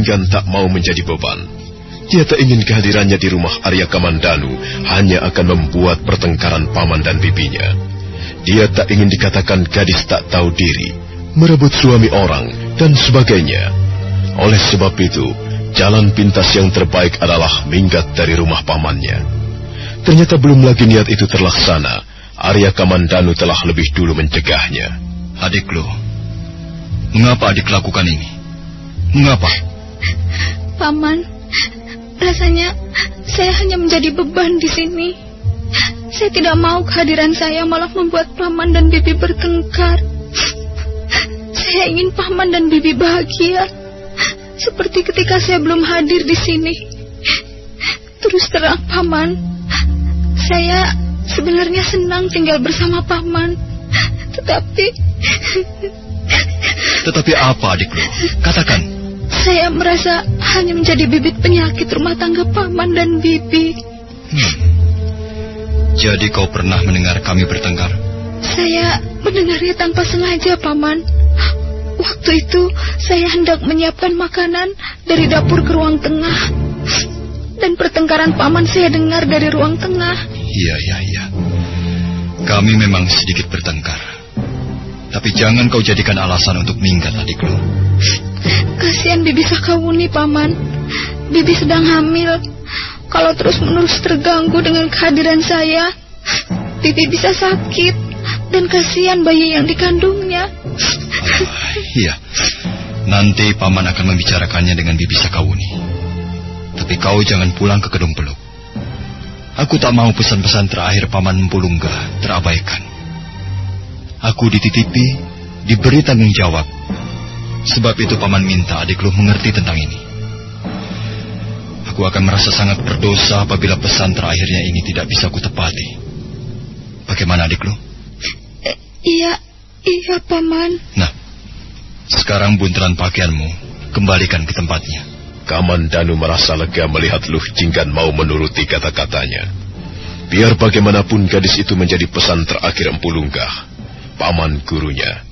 Jinggan tak mau menjadi beban. Dia tak ingin kehadirannya di rumah Arya Kamandanu hanya akan membuat pertengkaran paman dan bibinya. Dia tak ingin dikatakan gadis tak tahu diri, merebut suami orang, dan sebagainya. Oleh sebab itu, jalan pintas yang terbaik adalah minggat dari rumah pamannya. Ternyata belum lagi niat itu terlaksana, Arya Kamandanu telah lebih dulu mencegahnya. Adikku, mengapa adik lakukan ini? Mengapa? Paman, rasanya saya hanya menjadi beban di sini. Saya tidak mau kehadiran saya malah membuat paman dan bibi bertengkar. Saya ingin paman dan bibi bahagia, seperti ketika saya belum hadir di sini. Terus terang, paman, saya sebenarnya senang tinggal bersama paman. Tetapi apa, adikku? Katakan. Saya merasa hanya menjadi bibit penyakit rumah tangga paman dan bibi. Jadi kau pernah mendengar kami bertengkar? Saya mendengarnya tanpa sengaja, paman. Waktu itu saya hendak menyiapkan makanan dari dapur ke ruang tengah, dan pertengkaran paman saya dengar dari ruang tengah. Iya. Kami memang sedikit bertengkar. Tapi jangan kau jadikan alasan untuk minggat, adikku. Kasihan Bibi Sakawuni, paman. Bibi sedang hamil. Kalau terus-menerus terganggu dengan kehadiran saya, Bibi bisa sakit. Dan kasihan bayi yang dikandungnya. Iya. Nanti paman akan membicarakannya dengan Bibi Sakawuni. Tapi kau jangan pulang ke Kedung Peluk. Aku tak mau pesan-pesan terakhir paman Mempulungga terabaikan. Aku dititipi, diberi tanggung jawab. Sebab itu paman minta adik lu mengerti tentang ini. Aku akan merasa sangat berdosa apabila pesan terakhirnya ini tidak bisa kutepati. Bagaimana, adik lu? Iya, paman. Nah, sekarang buntelan pakaianmu kembalikan ke tempatnya. Kamandanu merasa lega melihat Luh Jinggan mau menuruti kata-katanya. Biar bagaimanapun gadis itu menjadi pesan terakhir Empu Lunggah, paman gurunya.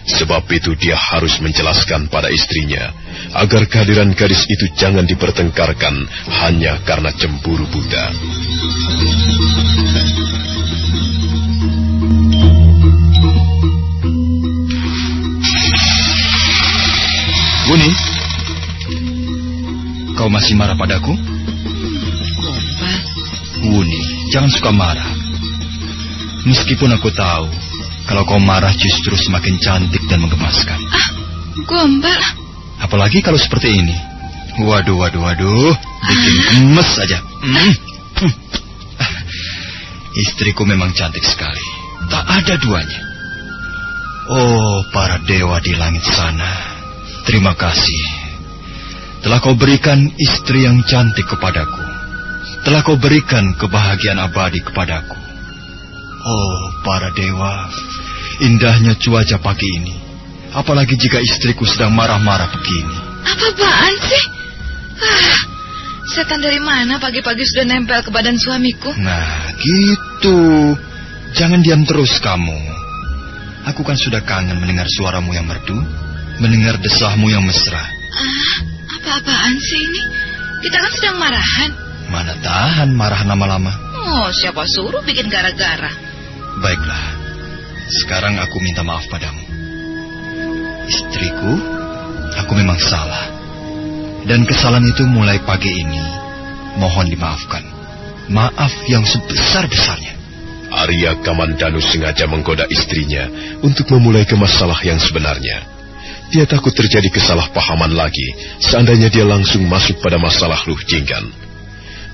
Sebab itu dia harus menjelaskan pada istrinya agar kehadiran gadis itu jangan dipertengkarkan hanya karena cemburu buta. Buni, kau masih marah padaku? Gombal. Buni, jangan suka marah. Meskipun aku tahu kalau kau marah justru semakin cantik dan menggemaskan. Gombal. Apalagi kalau seperti ini. Waduh. Bikin gemes saja. Istriku memang cantik sekali. Tak ada duanya. Oh, para dewa di langit sana. Terima kasih. Telah kau berikan istri yang cantik kepadaku. Telah kau berikan kebahagiaan abadi kepadaku. Oh, para dewa. Indahnya cuaca pagi ini. Apalagi jika istriku sedang marah-marah begini. Apa-apaan sih? Setan dari mana pagi-pagi sudah nempel ke badan suamiku? Nah, gitu. Jangan diam terus kamu. Aku kan sudah kangen mendengar suaramu yang merdu, mendengar desahmu yang mesra. Apa-apaan sih ini? Kita kan sedang marahan. Mana tahan marah lama-lama. Oh, siapa suruh bikin gara-gara? Baiklah. Sekarang aku minta maaf padamu. Istriku, aku memang salah. Dan kesalahan itu mulai pagi ini mohon dimaafkan. Maaf yang sebesar-besarnya. Arya Kamandanu sengaja menggoda istrinya untuk memulai ke masalah yang sebenarnya. Dia takut terjadi kesalahpahaman lagi seandainya dia langsung masuk pada masalah Luh Jinggan.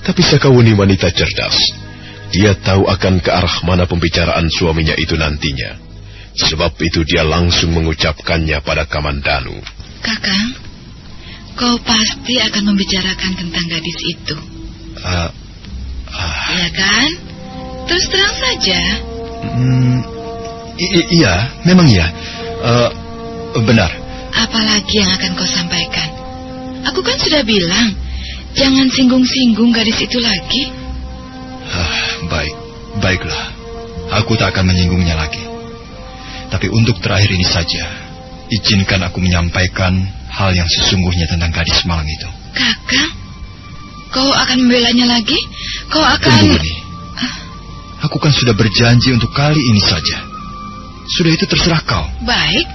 Tapi Sakawuni wanita cerdas. Dia tahu akan ke arah mana pembicaraan suaminya itu nantinya. Sebab itu dia langsung mengucapkannya pada Kamandanu. Kakang, kau pasti akan membicarakan tentang gadis itu. Iya kan? Terus terang saja. Iya, memang iya. Benar. Apalagi yang akan kau sampaikan? Aku kan sudah bilang, jangan singgung-singgung gadis itu lagi. Baiklah. Aku tak akan menyinggungnya lagi. Tapi untuk terakhir ini saja, izinkan aku menyampaikan hal yang sesungguhnya tentang gadis Malang itu. Kakang, kau akan membelanya lagi? Kau akan... Tunggu, Buni. Aku kan sudah berjanji untuk kali ini saja. Sudah, itu terserah kau. Baik,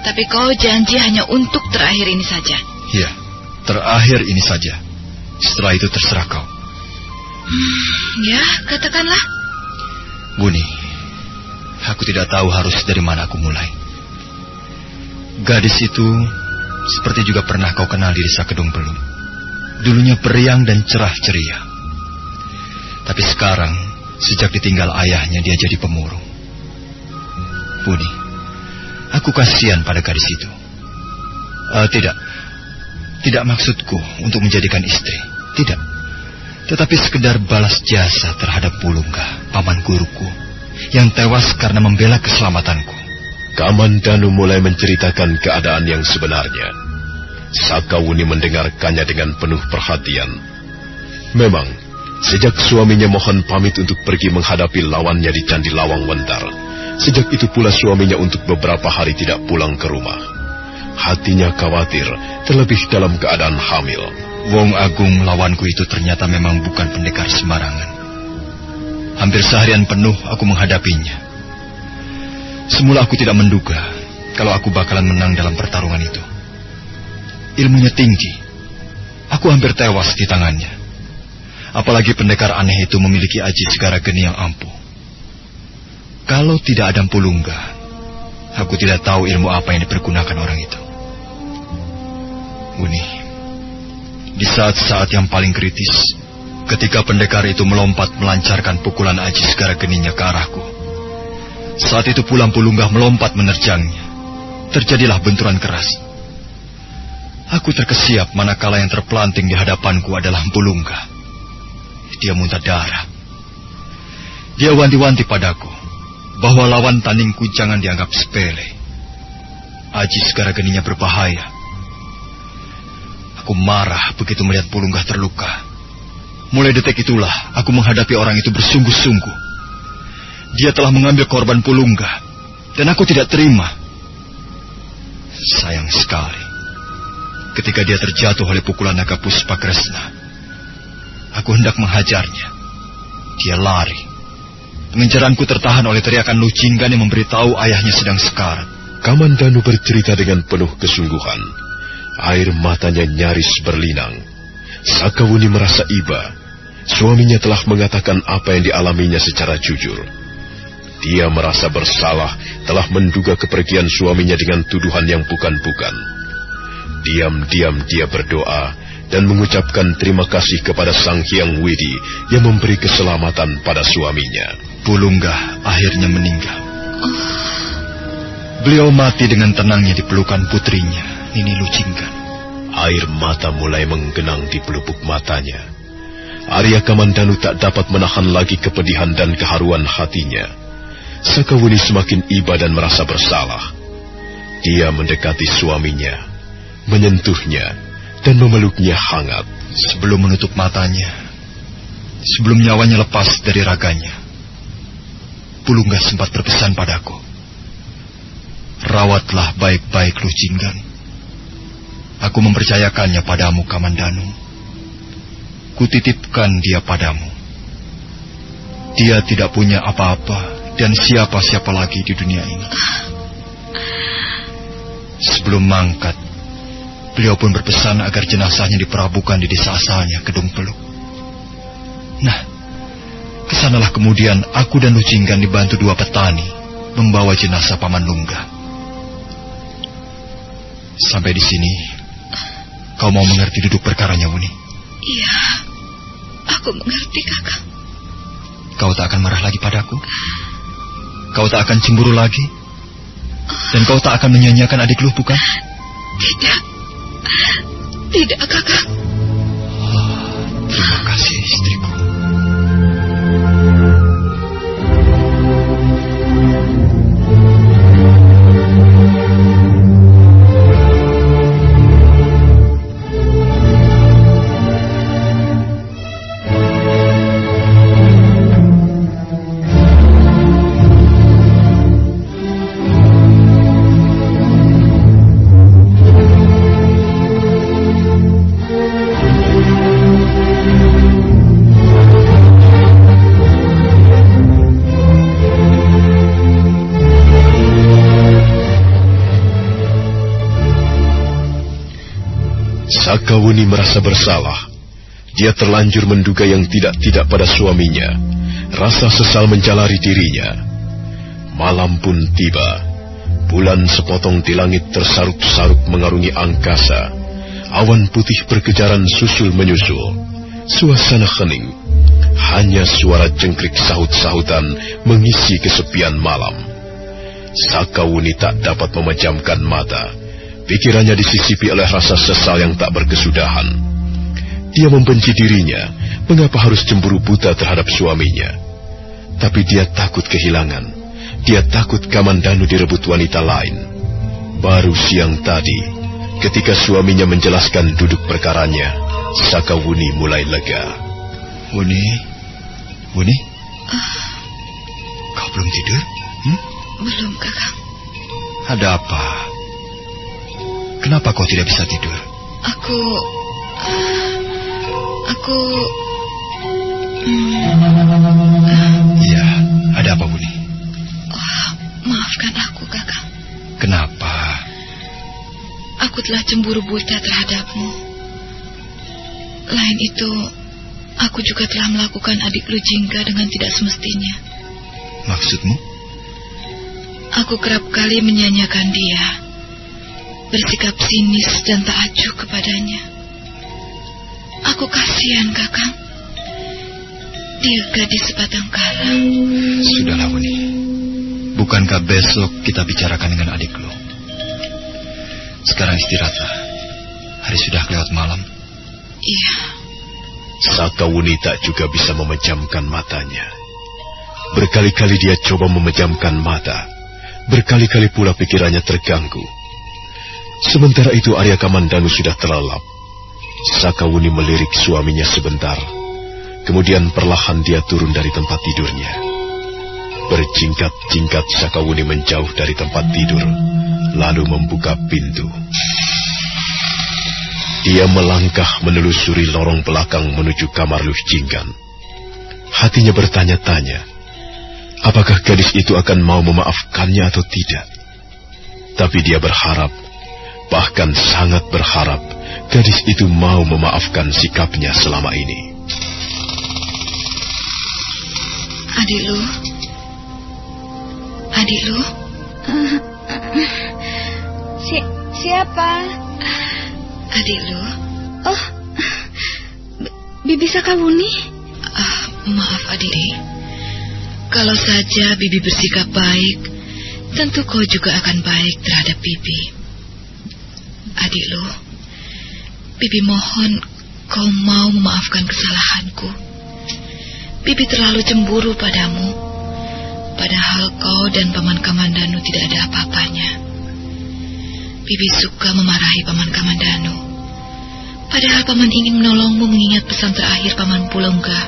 tapi kau janji hanya untuk terakhir ini saja. Iya, terakhir ini saja. Setelah itu terserah kau. Ya, katakanlah. Buni, aku tidak tahu harus dari mana aku mulai. Gadis itu seperti juga pernah kau kenal di desa Kedung Pelung. Dulunya periang dan cerah ceria. Tapi sekarang, sejak ditinggal ayahnya, dia jadi pemurung. Buni, aku kasihan pada gadis itu. Tidak maksudku untuk menjadikan istri. Tidak. Tetapi sekedar balas jasa terhadap Pulungga, paman guruku, yang tewas karena membela keselamatanku. Kamandanu mulai menceritakan keadaan yang sebenarnya. Sakawuni mendengarkannya dengan penuh perhatian. Memang, sejak suaminya mohon pamit untuk pergi menghadapi lawannya di Candi Lawang Wentar, sejak itu pula suaminya untuk beberapa hari tidak pulang ke rumah. Hatinya khawatir, terlebih dalam keadaan hamil. Wong Agung lawanku itu ternyata memang bukan pendekar sembarangan. Hampir seharian penuh aku menghadapinya. Semula aku tidak menduga kalau aku bakalan menang dalam pertarungan itu. Ilmunya tinggi. Aku hampir tewas di tangannya. Apalagi pendekar aneh itu memiliki aji segara geni yang ampuh. Kalau tidak ada Pulungga, aku tidak tahu ilmu apa yang dipergunakan orang itu. Buni, di saat-saat yang paling kritis, ketika pendekar itu melompat melancarkan pukulan aji segara geninya ke arahku, saat itu pula Pulungga melompat menerjangnya. Terjadilah benturan keras. Aku terkesiap manakala yang terpelanting di hadapanku adalah Pulungga. Dia muntah darah. Dia wanti-wanti padaku bahwa lawan tandingku jangan dianggap sepele. Aji segara geninya berbahaya. Aku marah begitu melihat Pulungga terluka. Mulai detik itulah aku menghadapi orang itu bersungguh-sungguh. Dia telah mengambil korban Pulungga, dan aku tidak terima. Sayang sekali, ketika dia terjatuh oleh pukulan naga Puspakresna, aku hendak menghajarnya. Dia lari. Pengejaranku tertahan oleh teriakan Lucinggan yang memberitahu ayahnya sedang sekarat. Kamandanu bercerita dengan penuh kesungguhan. Air matanya nyaris berlinang. Sakawuni merasa iba. Suaminya telah mengatakan apa yang dialaminya secara jujur. Dia merasa bersalah telah menduga kepergian suaminya dengan tuduhan yang bukan-bukan. Diam-diam dia berdoa dan mengucapkan terima kasih kepada Sang Hyang Widi yang memberi keselamatan pada suaminya. Pulungga akhirnya meninggal. Beliau mati dengan tenangnya di pelukan putrinya, Nini Lucinggan. Air mata mulai menggenang di pelupuk matanya. Arya Kamandanu tak dapat menahan lagi kepedihan dan keharuan hatinya. Sakawuni semakin iba dan merasa bersalah. Dia mendekati suaminya, menyentuhnya, dan memeluknya hangat. Sebelum menutup matanya, sebelum nyawanya lepas dari raganya, Pulungga sempat berpesan padaku, "Rawatlah baik-baik Lucinggan. Aku mempercayakannya padamu, Kamandanu. Kutitipkan dia padamu. Dia tidak punya apa-apa dan siapa-siapa lagi di dunia ini." Sebelum mangkat, beliau pun berpesan agar jenazahnya diperabukan di desa asalnya, Kedung Peluk. Nah, kesanalah kemudian aku dan Lucinggan dibantu 2 petani membawa jenazah Paman Lungga. Sampai di sini, kau mau mengerti duduk perkaranya, Wuni? Iya, aku mengerti, Kakang. Kau tak akan marah lagi padaku? Kau tak akan cemburu lagi? Dan kau tak akan menyanyiakan adik lu, bukan? Tidak. Tidak, Kakang. Terima kasih, istriku. Sakawuni merasa bersalah. Dia terlanjur menduga yang tidak-tidak pada suaminya. Rasa sesal menjalari dirinya. Malam pun tiba. Bulan sepotong di langit tersaruk-saruk mengarungi angkasa. Awan putih berkejaran susul menyusul. Suasana hening. Hanya suara jengkrik sahut-sahutan mengisi kesepian malam. Sakawuni tak dapat memejamkan mata. Pikirannya disisipi oleh rasa sesal yang tak berkesudahan. Dia membenci dirinya, mengapa harus cemburu buta terhadap suaminya. Tapi dia takut kehilangan. Dia takut Kamandanu direbut wanita lain. Baru siang tadi, ketika suaminya menjelaskan duduk perkaranya, Sakawuni mulai lega. Wuni? Kau belum tidur? Belum, Kakang. Ada apa? Kenapa kau tidak bisa tidur? Aku... Iya, ada apa, Wuni? Maafkan aku, Kakang. Kenapa? Aku telah cemburu buta terhadapmu. Lain itu, aku juga telah melakukan adik lu Jingga dengan tidak semestinya. Maksudmu? Aku kerap kali menyanyiakan dia, bersikap sinis dan tak acuh kepadanya. Aku kasihan, Kakang. Dia gadis sebatang kara. Sudahlah, Wuni. Bukankah besok kita bicarakan dengan adik lo? Sekarang istirahatlah. Hari sudah kelewat malam. Iya. Sakawuni tak juga bisa memejamkan matanya. Berkali-kali dia coba memejamkan mata. Berkali-kali pula pikirannya terganggu. Sementara itu Arya Kamandanu sudah terlelap. Sakawuni melirik suaminya sebentar. Kemudian perlahan dia turun dari tempat tidurnya. Berjingkat-jingkat Sakawuni menjauh dari tempat tidur, lalu membuka pintu. Dia melangkah menelusuri lorong belakang menuju kamar Luh Jinggan. Hatinya bertanya-tanya, apakah gadis itu akan mau memaafkannya atau tidak? Tapi dia berharap, bahkan sangat berharap, gadis itu mau memaafkan sikapnya selama ini. Adik lu? Siapa? Adik lu? Oh, Bibi Sakawuni. Maaf adik. Kalau saja Bibi bersikap baik, tentu kau juga akan baik terhadap Bibi. Adik lu, Bibi mohon kau mau memaafkan kesalahanku. Bibi terlalu cemburu padamu, padahal kau dan Paman Kamandanu tidak ada apa-apanya. Bibi suka memarahi Paman Kamandanu, padahal Paman ingin menolongmu mengingat pesan terakhir Paman Pulongga.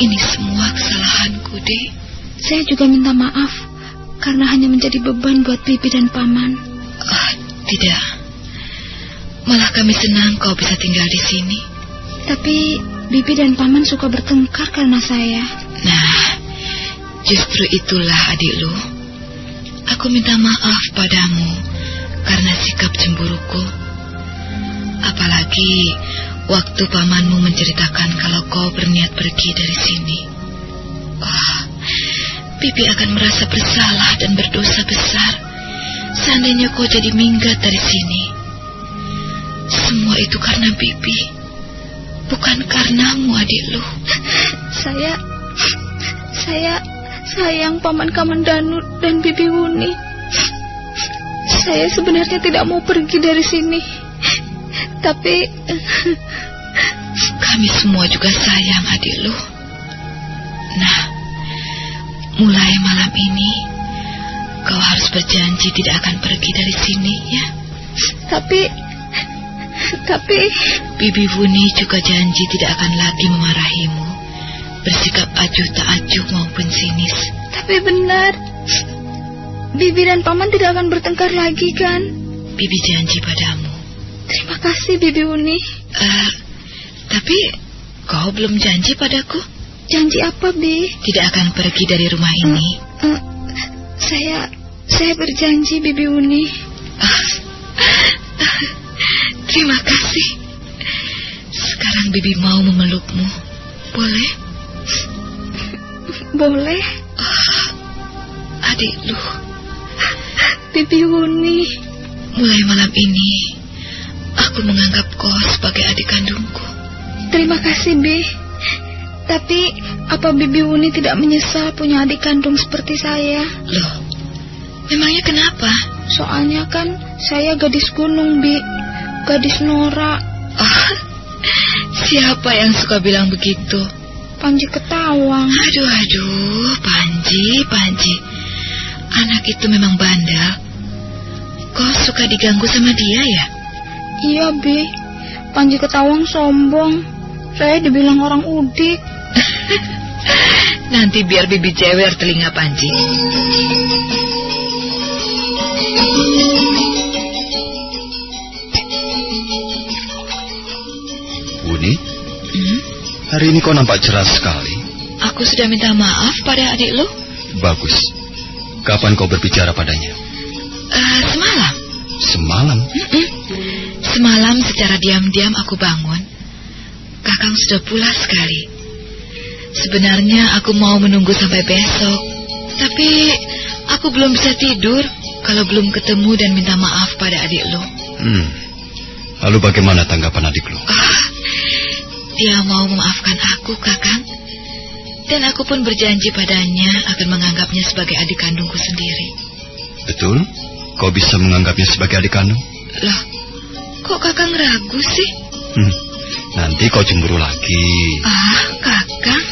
Ini semua kesalahanku, Dek. Saya juga minta maaf karena hanya menjadi beban buat Bibi dan Paman. Tidak. Malah kami senang kau bisa tinggal di sini. Tapi Bibi dan Paman suka bertengkar karena saya. Nah, justru itulah adik lu. Aku minta maaf padamu karena sikap cemburuku. Apalagi waktu pamanmu menceritakan kalau kau berniat pergi dari sini. Bibi akan merasa bersalah dan berdosa besar seandainya kau jadi minggat dari sini. Semua itu karena Bibi, bukan karenamu, adik lu. Saya sayang Paman Kamandanu dan Bibi Wuni. Saya sebenarnya tidak mau pergi dari sini. Tapi kami semua juga sayang adik lu. Nah, mulai malam ini kau harus berjanji tidak akan pergi dari sini, ya. Tapi Bibi Wuni juga janji tidak akan lagi memarahimu, bersikap acuh tak acuh maupun sinis. Tapi benar, Bibi dan Paman tidak akan bertengkar lagi, kan? Bibi janji padamu. Terima kasih, Bibi Wuni. Tapi kau belum janji padaku. Janji apa, Bi? Tidak akan pergi dari rumah ini. Saya berjanji, Bibi Wuni. Terima kasih. Sekarang Bibi mau memelukmu. Boleh? Boleh. Oh, adik lu. Bibi Wuni. Mulai malam ini, aku menganggap kau sebagai adik kandungku. Terima kasih, Bi. Tapi, apa Bibi Wuni tidak menyesal punya adik kandung seperti saya? Loh, memangnya kenapa? Soalnya kan saya gadis gunung, Bi. Gadis norak. Oh, siapa yang suka bilang begitu? Panji Ketawang. Aduh, Panji. Anak itu memang bandel. Kau suka diganggu sama dia ya? Iya, Bi. Panji Ketawang sombong. Saya dibilang orang udik. Nanti biar Bibi jewer telinga Panji. Wuni, hari ini kau nampak cerah sekali. Aku sudah minta maaf pada adik lu. Bagus. Kapan kau berbicara padanya? Semalam. Semalam? Semalam secara diam-diam aku bangun. Kakang sudah pulas sekali. Sebenarnya aku mau menunggu sampai besok, tapi aku belum bisa tidur kalau belum ketemu dan minta maaf pada adik lu. Lalu bagaimana tanggapan adik lu? Dia mau memaafkan aku, Kakang. Dan aku pun berjanji padanya akan menganggapnya sebagai adik kandungku sendiri. Betul? Kau bisa menganggapnya sebagai adik kandung? Loh, kok Kakang ragu sih? Nanti kau cemburu lagi. Kakang.